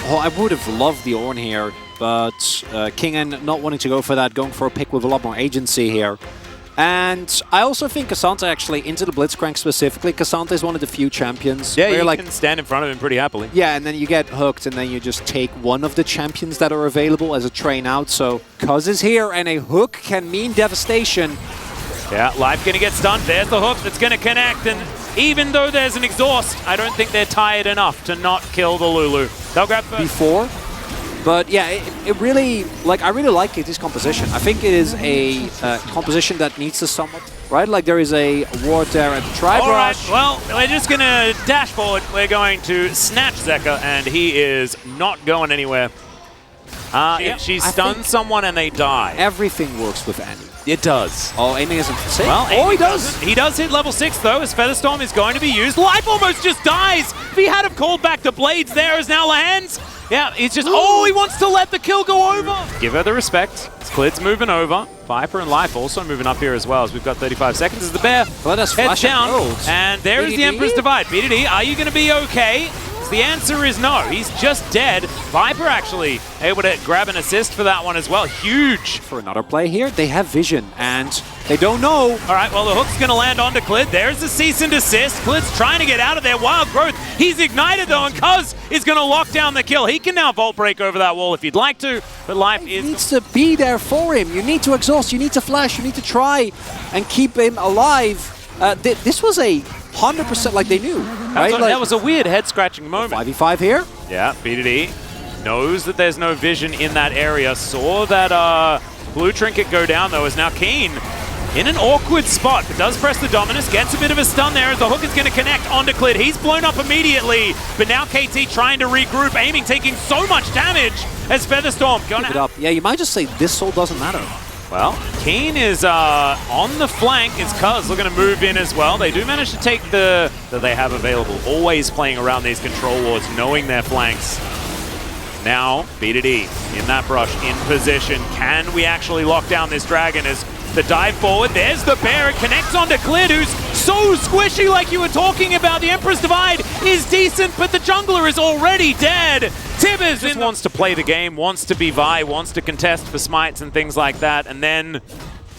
Oh, I would have loved the Ornn here, but Kingen not wanting to go for that, going for a pick with a lot more agency here. And I also think K'Sante actually, into the Blitzcrank specifically, K'Sante is one of the few champions. Yeah, you can stand in front of him pretty happily. Yeah, and then you get hooked, and then you just take one of the champions that are available as a train out. So Cuz is here, and a hook can mean devastation. Yeah, Life gonna get stunned. There's the hook that's gonna connect, and even though there's an exhaust, I don't think they're tired enough to not kill the Lulu. They'll grab first. Before. But yeah, it really, like, I really like this composition. I think it is a composition that needs to somewhat, right? Like there is a ward there at the tri-brush. All right, well, we're just gonna dash forward. We're going to snatch Zeka, and he is not going anywhere. She stuns someone and they die. Everything works with Annie. It does. Oh, aiming isn't safe. Well, oh, he does. He does hit level 6 though, as Featherstorm is going to be used. Life almost just dies. If he had him called back to Blades, there is now Lahan's. Yeah, he's just, he wants to let the kill go over. Give her the respect. Sklid's moving over. Viper and Life also moving up here as well, as we've got 35 seconds as the bear heads down. And there is the Emperor's Divide. BDD, are you going to be okay? The answer is no. He's just dead. Viper actually able to grab an assist for that one as well. Huge. For another play here, they have vision, and they don't know. All right, well, the hook's going to land onto Clid. There's the cease and desist. Clid's trying to get out of there. Wild Growth. He's ignited, though, and Cuz is going to lock down the kill. He can now Volt Break over that wall if he'd like to, but Life needs to be there for him. You need to exhaust, you need to flash, you need to try and keep him alive. This was a 100% like they knew, right? That was a weird head-scratching moment. 5v5 here. Yeah, BDD knows that there's no vision in that area. Saw that blue trinket go down, though, is now Keen in an awkward spot, but does press the Dominus, gets a bit of a stun there as the hook is going to connect onto Clid. He's blown up immediately, but now KT trying to regroup, aiming, taking so much damage as Featherstorm going to... up. Yeah, you might just say this soul doesn't matter. Well, Keen is on the flank. Is Cuz looking to move in as well. They do manage to take that they have available. Always playing around these control wards, knowing their flanks. Now, BDD in that brush, in position. Can we actually lock down this dragon as the dive forward? There's the bear. It connects onto Clid, who's so squishy like you were talking about. The Emperor's Divide is decent, but the jungler is already dead. Tibbers just wants to play the game, wants to be Vi, wants to contest for smites and things like that, and then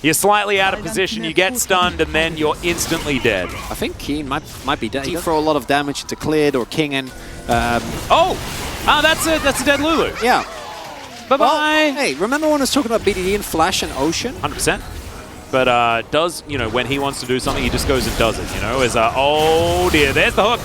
you're slightly out of position, you get stunned, and then you're instantly dead. I think Keen might be dead. He throw a lot of damage into Clid or Kingen. That's a dead Lulu. Yeah. Bye-bye. Well, hey, remember when I was talking about BDD and Flash and Ocean? 100%. But does, when he wants to do something, he just goes and does it, as, oh dear, there's the hook.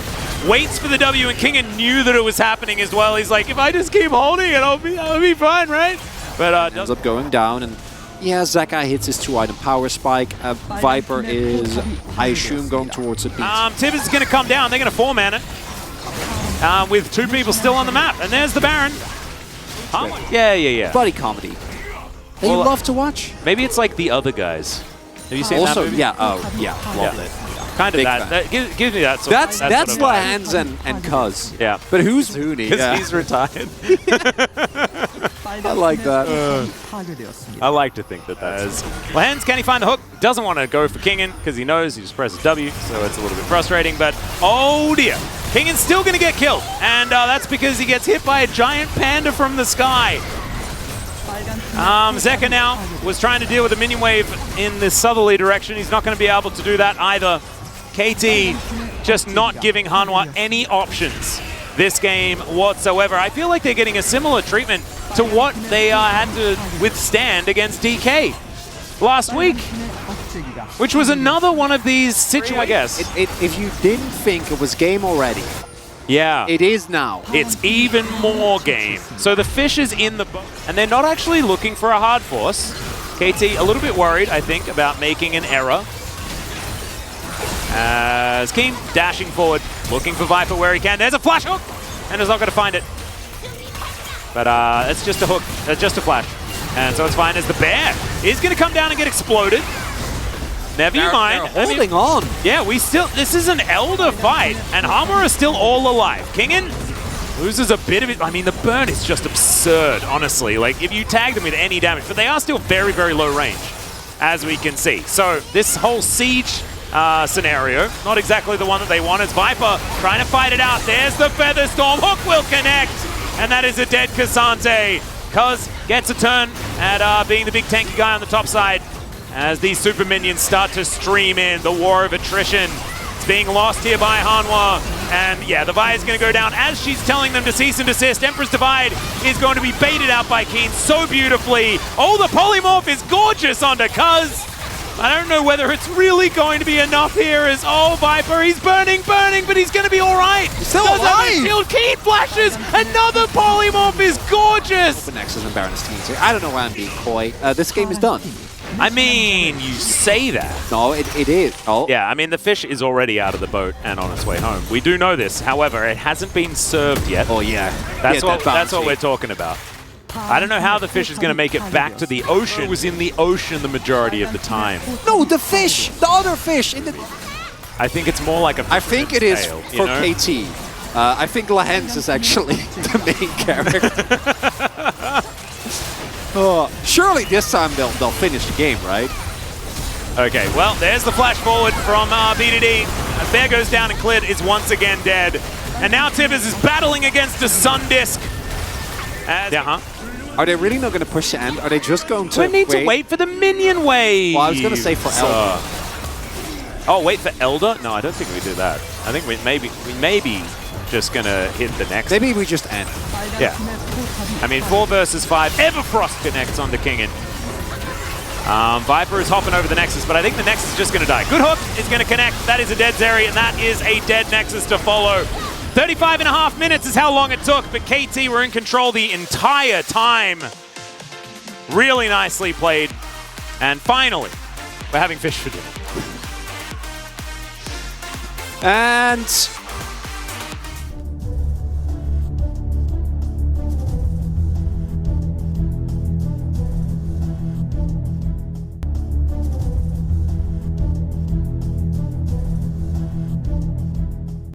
Waits for the W, and Kingen knew that it was happening as well. He's like, if I just keep holding it, I'll be fine, right? But ends up going down, and yeah, Zeka hits his 2-item power spike. Viper is, I assume, going towards the beat. Tibbers is going to come down. They're going to 4-man it with 2 people still on the map, and there's the Baron. Yeah. Buddy comedy. That you love to watch. Maybe it's like The Other Guys. Have you seen that movie? Yeah. Oh, yeah. Loved it. Kind of that. Gives me that sort that's Lahan's and Cuz. Yeah. But who's Hooney? Because he's retired. I like that. I like to think that is. Lahan's, can he find the hook? Doesn't want to go for Kingen because he knows he just presses W, so it's a little bit frustrating. But oh dear, Kingen's still going to get killed, and that's because he gets hit by a giant panda from the sky. Zeka now was trying to deal with a minion wave in the southerly direction. He's not going to be able to do that either. KT just not giving Hanwha any options this game whatsoever. I feel like they're getting a similar treatment to what they had to withstand against DK last week, which was another one of these situations, I guess. If you didn't think it was game already, yeah, it is now. It's even more game. So the fish is in the boat, and they're not actually looking for a hard force. KT a little bit worried, I think, about making an error. As Keen dashing forward, looking for Viper where he can. There's a flash hook, and is not going to find it. But it's just a hook, just a flash. And so it's fine as the bear is going to come down and get exploded. Never mind. They're holding on. Yeah, this is an Elder fight, and Hanwha is still all alive. Kingen loses a bit of it. I mean, the burn is just absurd, honestly. Like, if you tag them with any damage, but they are still very, very low range, as we can see. So this whole siege scenario. Not exactly the one that they want. It's Viper trying to fight it out. There's the Feather Storm. Hook will connect. And that is a dead Cassante. Cuz gets a turn at being the big tanky guy on the top side as these super minions start to stream in. The war of attrition. It's being lost here by Hanwha. And yeah, the Vi is going to go down as she's telling them to cease and desist. Emperor's Divide is going to be baited out by Keen so beautifully. Oh, the polymorph is gorgeous onto Cuz. I don't know whether it's really going to be enough here as, oh, Viper, he's burning, but he's going to be all right. He's still alive. Shield. Keen flashes, another polymorph is gorgeous. The Nexus and Baroness teams here. I don't know why I'm being coy. This game is done. I mean, you say that. No, it is. Oh. Yeah, I mean, the fish is already out of the boat and on its way home. We do know this. However, it hasn't been served yet. Oh, yeah. That's what we're talking about. I don't know how the fish is going to make it back to the ocean. It was in the ocean the majority of the time. No, the fish! The other fish! I think it's more like a I think it is tail, for KT. I think Lahens is actually the main character. Surely this time they'll finish the game, right? Okay, well, there's the flash forward from BDD. Bear goes down and Clit is once again dead. And now Tibbers is battling against a Sun Disc. Are they really not going to push the end? Are they just going to We need to wait for the minion wave. Well, I was going to say for Elder. Oh, wait for Elder? No, I don't think we do that. I think we may be just going to hit the next. Maybe we just end. Yeah. I mean, 4 versus 5. Everfrost connects onto Kingen. Viper is hopping over the Nexus, but I think the Nexus is just going to die. Good Hook is going to connect. That is a dead Zeri, and that is a dead Nexus to follow. 35.5 minutes is how long it took, but KT were in control the entire time. Really nicely played. And finally, we're having fish for dinner. And